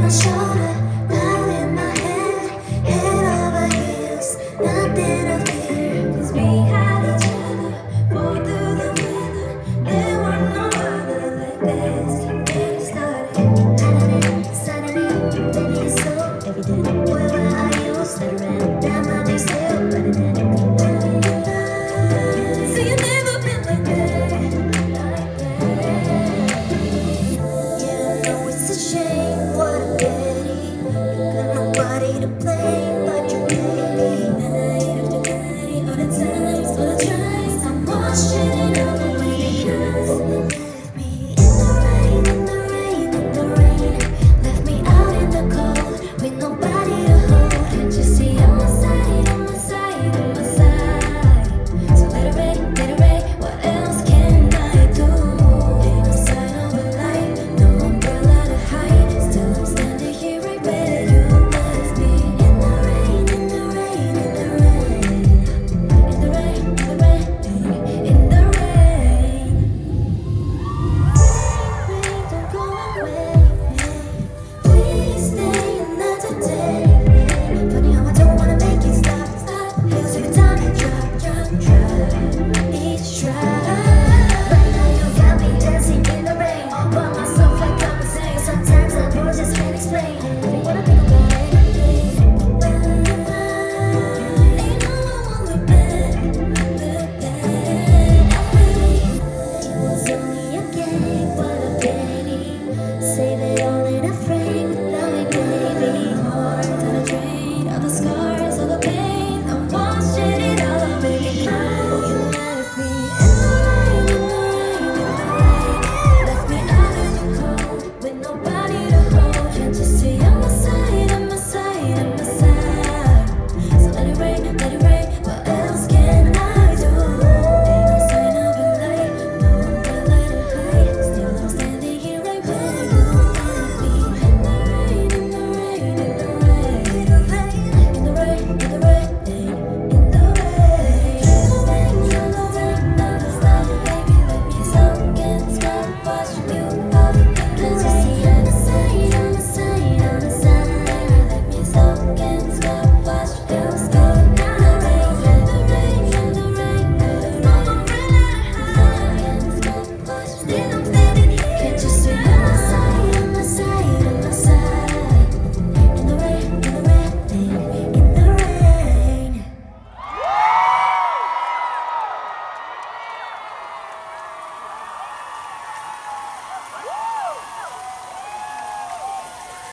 my shoulder, now in my head, head over heels, nothing to fear. 'Cause we had each other, pulled through the weather. There were no other like this. Get it started, suddenly, baby, it's so evident. Boy, where are you stuttering? That might be still better than so you never been like that, like that. Yeah, I know it's a shame, what a pity. You got nobody to blame but your baby. Night after night, all the times, all the tries, I'm washing away the years. Left me in the rain, in the rain, in the rain. Left me out in the cold with nobody to hold. Just see on my side, on my side, on my side. So let it rain, what else can I do? Ain't no sign of a light, no umbrella to hide. Still I'm standing here right where you left me. In the rain, in the rain, in the rain. In the rain, in the rain, in the rain. Rain, don't go away. Please stay another day. Funny how I don't wanna make it stop. Feels every time you drop each try. Right now you got me dancing in the rain. By myself like I'm insane. Sometimes I just can't explain. What I think about anything. Ain't no one look back, look back. It was only a game, what a pity. Say that